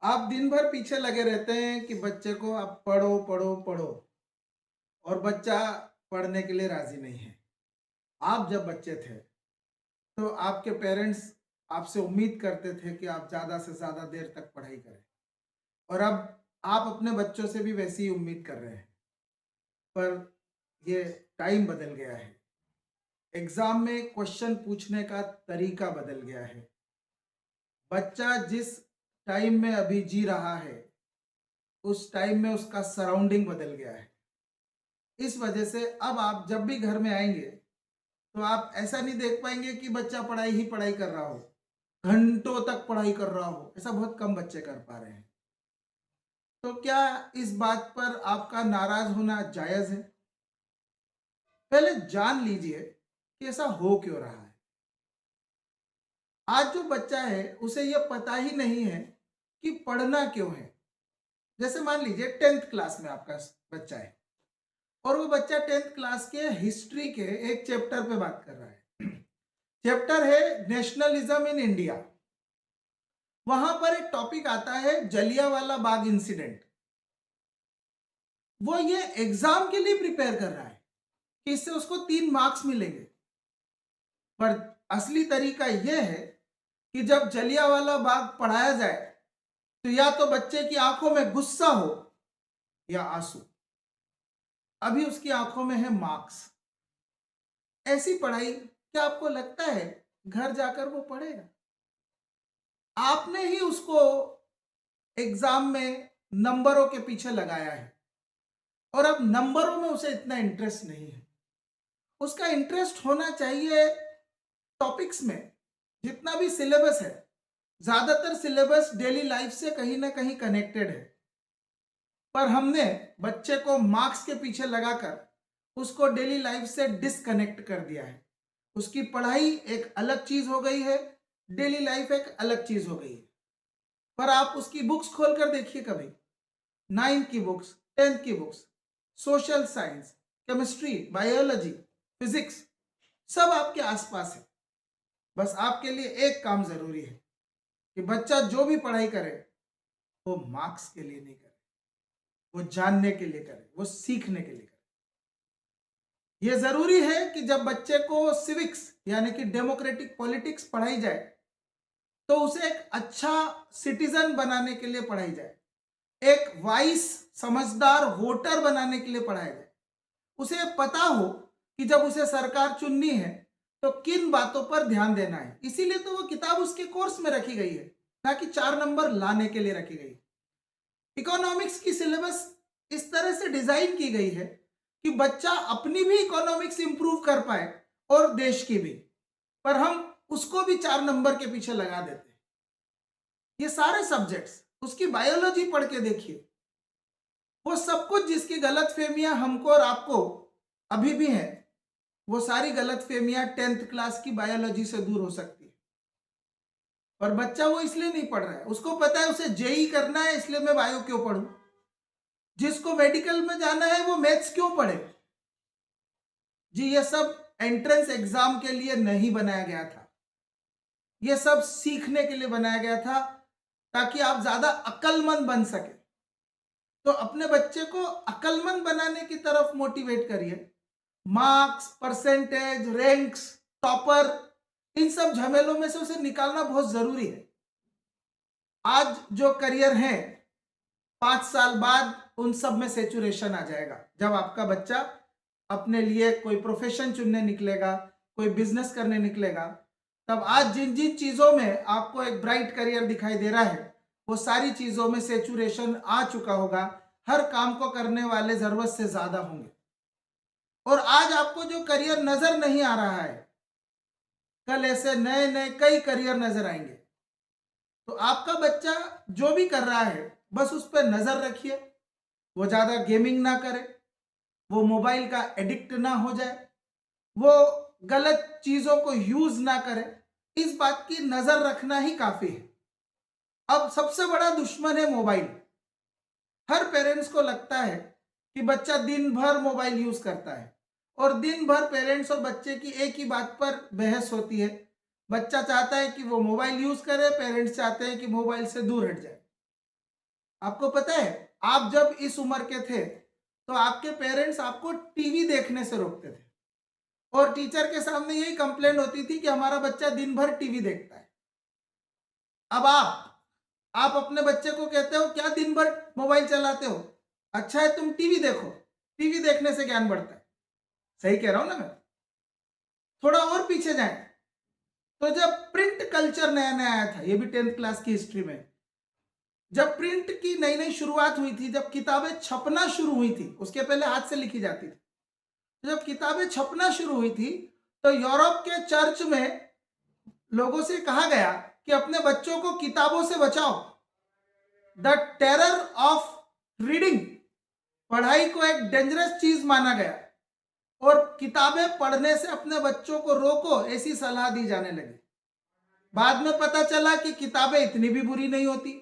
आप दिन भर पीछे लगे रहते हैं कि बच्चे को आप पढ़ो पढ़ो पढ़ो और बच्चा पढ़ने के लिए राजी नहीं है। आप जब बच्चे थे तो आपके पेरेंट्स आपसे उम्मीद करते थे कि आप ज़्यादा से ज़्यादा देर तक पढ़ाई करें और अब आप अपने बच्चों से भी वैसी ही उम्मीद कर रहे हैं। पर ये टाइम बदल गया है। एग्ज़ाम में क्वेश्चन पूछने का तरीका बदल गया है। बच्चा जिस टाइम में अभी जी रहा है, उस टाइम में उसका सराउंडिंग बदल गया है। इस वजह से अब आप जब भी घर में आएँगे, तो आप ऐसा नहीं देख पाएँगे कि बच्चा पढ़ाई ही पढ़ाई कर रहा हो, घंटों तक पढ़ाई कर रहा हो, ऐसा बहुत कम बच्चे कर पा रहे हैं। तो क्या इस बात पर आपका नाराज़ होना जायज़ है? पहले जान लीजिए कि ऐसा हो क्यों रहा है। आज जो बच्चा है, उसे ये पता ही नहीं है कि पढ़ना क्यों है। जैसे मान लीजिए 10th क्लास में आपका बच्चा है और वो बच्चा 10th क्लास के हिस्ट्री के एक चैप्टर पे बात कर रहा है। चैप्टर है नेशनलिज्म इन इंडिया। वहां पर एक टॉपिक आता है जलियांवाला बाग इंसिडेंट। वो ये एग्जाम के लिए प्रिपेयर कर रहा है कि इससे उसको 3 मार्क्स मिलेंगे। पर असली तरीका यह है कि जब जलियांवाला बाग पढ़ाया जाए तो या तो बच्चे की आंखों में गुस्सा हो या आंसू। अभी उसकी आंखों में है मार्क्स। ऐसी पढ़ाई क्या आपको लगता है घर जाकर वो पढ़ेगा? आपने ही उसको एग्जाम में नंबरों के पीछे लगाया है और अब नंबरों में उसे इतना इंटरेस्ट नहीं है। उसका इंटरेस्ट होना चाहिए टॉपिक्स में। जितना भी सिलेबस है, ज्यादातर सिलेबस डेली लाइफ से कहीं ना कहीं कनेक्टेड है, पर हमने बच्चे को मार्क्स के पीछे लगाकर उसको डेली लाइफ से डिस्कनेक्ट कर दिया है। उसकी पढ़ाई एक अलग चीज हो गई है, डेली लाइफ एक अलग चीज हो गई है। पर आप उसकी बुक्स खोलकर देखिए कभी, 9th की बुक्स, 10th की books, social science, chemistry, biology, physics, सब आपके आसपास है। बस आपके लिए एक काम जरूरी है कि बच्चा जो भी पढ़ाई करे वो मार्क्स के लिए नहीं करे, वो जानने के लिए करे, वो सीखने के लिए करे। ये जरूरी है कि जब बच्चे को सिविक्स यानी कि डेमोक्रेटिक पॉलिटिक्स पढ़ाई जाए तो उसे एक अच्छा सिटीजन बनाने के लिए पढ़ाई जाए, एक वाइस समझदार वोटर बनाने के लिए पढ़ाया जाए। उसे पता हो कि जब उसे सरकार चुननी है तो किन बातों पर ध्यान देना है। इसीलिए तो वो किताब उसके कोर्स में रखी गई है, ना कि 4 नंबर लाने के लिए रखी गई। इकोनॉमिक्स की सिलेबस इस तरह से डिजाइन की गई है कि बच्चा अपनी भी इकोनॉमिक्स इंप्रूव कर पाए और देश की भी। पर हम उसको भी 4 नंबर के पीछे लगा देते हैं। ये सारे सब्जेक्ट्स, उसकी बायोलॉजी पढ़ के देखिए, वो सब कुछ जिसकी गलत फहमियां हमको और आपको अभी भी हैं, वो सारी गलत फहमियां 10th क्लास की बायोलॉजी से दूर हो सकती है। पर बच्चा वो इसलिए नहीं पढ़ रहा है, उसको पता है उसे जेई करना है, इसलिए मैं बायो क्यों पढ़ूं। जिसको मेडिकल में जाना है वो मैथ्स क्यों पढ़े। जी, ये सब एंट्रेंस एग्जाम के लिए नहीं बनाया गया था, ये सब सीखने के लिए बनाया गया था ताकि आप ज्यादा अक्लमंद बन सके। तो अपने बच्चे को अक्लमंद बनाने की तरफ मोटिवेट करिए। मार्क्स, परसेंटेज, रैंक्स, टॉपर, इन सब झमेलों में से उसे निकालना बहुत जरूरी है। आज जो करियर है, 5 साल बाद उन सब में सेचुरेशन आ जाएगा। जब आपका बच्चा अपने लिए कोई प्रोफेशन चुनने निकलेगा, कोई बिजनेस करने निकलेगा, तब आज जिन जिन चीजों में आपको एक ब्राइट करियर दिखाई दे रहा है, वो सारी चीजों में सेचुरेशन आ चुका होगा। हर काम को करने वाले जरूरत से ज्यादा होंगे और आज आपको जो करियर नजर नहीं आ रहा है, कल ऐसे नए नए कई करियर नजर आएंगे। तो आपका बच्चा जो भी कर रहा है, बस उस पर नजर रखिए। वो ज्यादा गेमिंग ना करे, वो मोबाइल का एडिक्ट ना हो जाए, वो गलत चीजों को यूज ना करे। इस बात की नजर रखना ही काफी है। अब सबसे बड़ा दुश्मन है मोबाइल। हर पेरेंट्स को लगता है कि बच्चा दिन भर मोबाइल यूज करता है और दिन भर पेरेंट्स और बच्चे की एक ही बात पर बहस होती है। बच्चा चाहता है कि वो मोबाइल यूज करे, पेरेंट्स चाहते हैं कि मोबाइल से दूर हट जाए। आपको पता है, आप जब इस उम्र के थे तो आपके पेरेंट्स आपको टीवी देखने से रोकते थे और टीचर के सामने यही कंप्लेंट होती थी कि हमारा बच्चा दिन भर टीवी देखता है। अब आप अपने बच्चे को कहते हो क्या दिन भर मोबाइल चलाते हो, अच्छा है तुम टीवी देखो, टीवी देखने से ज्ञान बढ़ता है। सही कह रहा हूं ना मैं? थोड़ा और पीछे जाएं तो जब प्रिंट कल्चर नया नया आया था, ये भी 10th क्लास की हिस्ट्री में, जब प्रिंट की नई नई शुरुआत हुई थी, जब किताबें छपना शुरू हुई थी, उसके पहले हाथ से लिखी जाती थी, तो जब किताबें छपना शुरू हुई थी तो यूरोप के चर्च में लोगों से कहा गया कि अपने बच्चों को किताबों से बचाओ। द टेरर ऑफ रीडिंग, पढ़ाई को एक डेंजरस चीज माना गया और किताबें पढ़ने से अपने बच्चों को रोको, ऐसी सलाह दी जाने लगी। बाद में पता चला कि किताबें इतनी भी बुरी नहीं होती।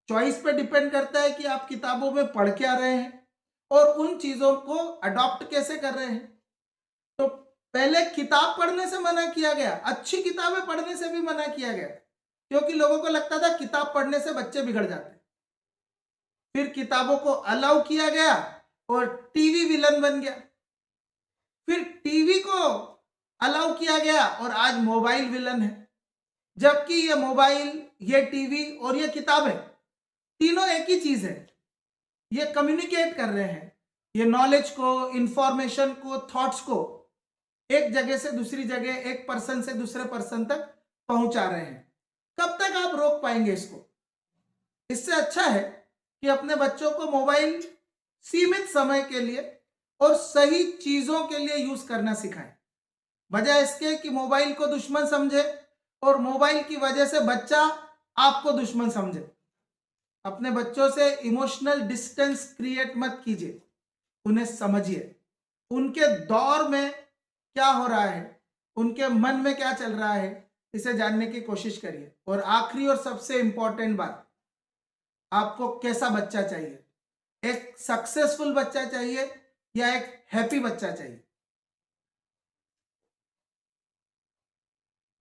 चॉइस पे डिपेंड करता है कि आप किताबों में पढ़ क्या रहे हैं और उन चीजों को अडॉप्ट कैसे कर रहे हैं। तो पहले किताब पढ़ने से मना किया गया, अच्छी किताबें पढ़ने से भी मना किया गया, क्योंकि लोगों को लगता था किताब पढ़ने से बच्चे बिगड़ जाते। फिर किताबों को अलाउ किया गया और टीवी विलन बन गया। फिर टीवी को अलाउ किया गया और आज मोबाइल विलन है। जबकि ये मोबाइल, ये टीवी और ये किताबें तीनों एक ही चीज है। ये कम्युनिकेट कर रहे हैं, ये नॉलेज को, इंफॉर्मेशन को, थॉट्स को एक जगह से दूसरी जगह, एक पर्सन से दूसरे पर्सन तक पहुंचा रहे हैं। कब तक आप रोक पाएंगे इसको? इससे अच्छा है कि अपने बच्चों को मोबाइल सीमित समय के लिए और सही चीजों के लिए यूज करना सिखाएं, बजाय इसके कि मोबाइल को दुश्मन समझे और मोबाइल की वजह से बच्चा आपको दुश्मन समझे। अपने बच्चों से इमोशनल डिस्टेंस क्रिएट मत कीजिए, उन्हें समझिए, उनके दौर में क्या हो रहा है, उनके मन में क्या चल रहा है, इसे जानने की कोशिश करिए। और आखिरी और सबसे इंपॉर्टेंट बात, आपको कैसा बच्चा चाहिए? एक सक्सेसफुल बच्चा चाहिए या एक हैप्पी बच्चा चाहिए?